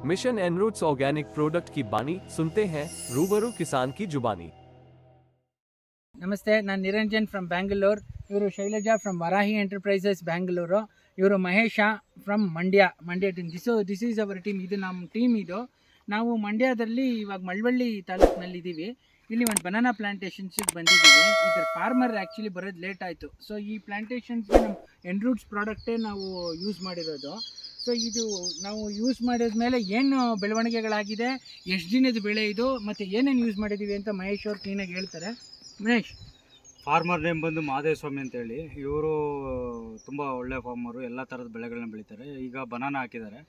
Mission एनरूट्स organic product की बानी सुनते हैं रूबरू किसान की जुबानी। ನಮಸ್ತೆ, ನಾನು ನಿರಂಜನ್ ಫ್ರಮ್ ಬ್ಯಾಂಗ್ಳೂರ್. ಇವರು ಶೈಲಜಾ ಫ್ರಮ್ ವರಾಹಿ ಎಂಟರ್ಪ್ರೈಸಸ್ ಬ್ಯಾಂಗ್ಳೂರು. ಇವರು Mahesh from Mandya team. This is our team. ಇದು ನಮ್ಮ ಟೀಮ್. ನಾವು ಮಂಡ್ಯದಲ್ಲಿ ಇವಾಗ ಮಳವಳ್ಳಿ ತಾಲೂಕಿನಲ್ಲಿದ್ದೀವಿ. ಇಲ್ಲಿ ಒಂದು ಬನಾನಾ ಪ್ಲಾಂಟೇಶನ್ಸಿಗೆ ಬಂದಿದ್ದೀವಿ. ಇದರ ಫಾರ್ಮರ್ ಆ್ಯಕ್ಚುಲಿ ಬರೋದು ಲೇಟ್ ಆಯಿತು. ಸೊ ಈ ಪ್ಲಾಂಟೇಶನ್ಸ್ಗೆ ನಮ್ಮ ಎನ್ರೂಟ್ಸ್ ಪ್ರಾಡಕ್ಟೇ ನಾವು ಯೂಸ್ ಮಾಡಿರೋದು. ಸೊ ಇದು ನಾವು ಯೂಸ್ ಮಾಡಿದ್ಮೇಲೆ ಏನು ಬೆಳವಣಿಗೆಗಳಾಗಿದೆ, ಎಷ್ಟು ದಿನದ ಬೆಳೆ ಇದು, ಮತ್ತು ಏನೇನು ಯೂಸ್ ಮಾಡಿದ್ದೀವಿ ಅಂತ ಮಹೇಶ್ ಅವ್ರು ಕ್ಲೀನಾಗಿ ಹೇಳ್ತಾರೆ. ಮಹೇಶ್, ಫಾರ್ಮರ್ ನೇಮ್ ಬಂದು ಮಹಾದೇವ ಸ್ವಾಮಿ ಅಂತೇಳಿ. ಇವರು ತುಂಬ ಒಳ್ಳೆ ಫಾರ್ಮರು, ಎಲ್ಲ ಥರದ ಬೆಳೆಗಳನ್ನ ಬೆಳೀತಾರೆ. ಈಗ ಬನಾನಾ ಹಾಕಿದ್ದಾರೆ.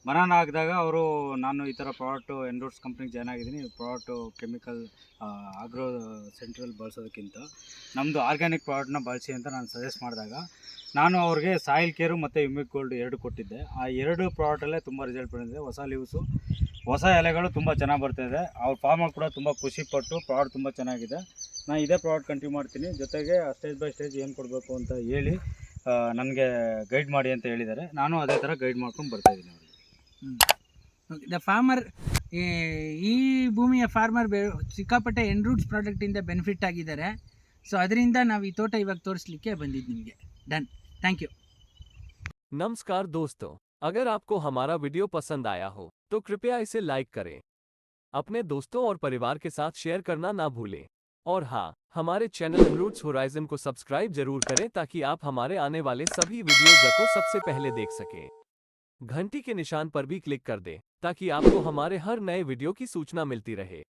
ಬನಾನಾ ಹಾಕಿದಾಗ ಅವರು ನಾನು ಈ ಥರ ಪ್ರಾಡಕ್ಟು ಎನ್ರೂಟ್ಸ್ ಕಂಪ್ನಿಗೆ ಜಾಯ್ನ್ ಆಗಿದ್ದೀನಿ. ಪ್ರಾಡಕ್ಟು ಕೆಮಿಕಲ್ ಆಗ್ರೋ ಸೆಂಟ್ರಲ್ ಬಳಸೋದಕ್ಕಿಂತ ನಮ್ಮದು ಆರ್ಗ್ಯಾನಿಕ್ ಪ್ರಾಡಕ್ಟ್ನ ಬಳಸಿ ಅಂತ ನಾನು ಸಜೆಸ್ಟ್ ಮಾಡಿದಾಗ ನಾನು ಅವ್ರಿಗೆ ಸಾಯಿಲ್ ಕೇರು ಮತ್ತು ಯುಮಿಕ್ ಗೋಲ್ಡ್ 2 ಕೊಟ್ಟಿದ್ದೆ. ಆ 2 ಪ್ರಾಡಕ್ಟಲ್ಲೇ ತುಂಬ ರಿಸಲ್ಟ್ ಬಂದಿದೆ. ಹೊಸ ಲೀವ್ಸು, ಹೊಸ ಎಲೆಗಳು ತುಂಬ ಚೆನ್ನಾಗಿ ಬರ್ತಾಯಿದೆ. ಅವ್ರ ಫಾರ್ಮರ್ ಕೂಡ ತುಂಬ ಖುಷಿಪಟ್ಟು ಪ್ರಾಡಕ್ಟ್ ತುಂಬ ಚೆನ್ನಾಗಿದೆ, ನಾನು ಇದೇ ಪ್ರಾಡಕ್ಟ್ ಕಂಟಿನ್ಯೂ ಮಾಡ್ತೀನಿ, ಜೊತೆಗೆ ಸ್ಟೇಜ್ ಬೈ ಸ್ಟೇಜ್ ಏನು ಕೊಡಬೇಕು ಅಂತ ಹೇಳಿ ನನಗೆ ಗೈಡ್ ಮಾಡಿ ಅಂತ ಹೇಳಿದ್ದಾರೆ. ನಾನು ಅದೇ ಥರ ಗೈಡ್ ಮಾಡ್ಕೊಂಡು ಬರ್ತಾಯಿದ್ದೀನಿ ಅವರಿಗೆ. ದ ಫಾರ್ಮರ್, ಈ ಭೂಮಿಯ ಫಾರ್ಮರ್ ಸಿಕ್ಕಾಪಟ್ಟೆ ಎನ್ರೂಟ್ಸ್ ಪ್ರಾಡಕ್ಟಿಂದ ಬೆನಿಫಿಟ್ ಆಗಿದ್ದಾರೆ. ಸೊ ಅದರಿಂದ ನಾವು ಈ ತೋಟ ಇವಾಗ ತೋರಿಸ್ಲಿಕ್ಕೆ ಬಂದಿದ್ದು ನಿಮಗೆ. Done, thank you. नमस्कार दोस्तों, अगर आपको हमारा वीडियो पसंद आया हो तो कृपया इसे लाइक करें, अपने दोस्तों और परिवार के साथ शेयर करना ना भूलें और हाँ, हमारे चैनल रूट्स होराइजन को सब्सक्राइब जरूर करें ताकि आप हमारे आने वाले सभी वीडियोज़ को सबसे पहले देख सकें। घंटी के निशान पर भी क्लिक कर दें ताकि आपको हमारे हर नए वीडियो की सूचना मिलती रहे।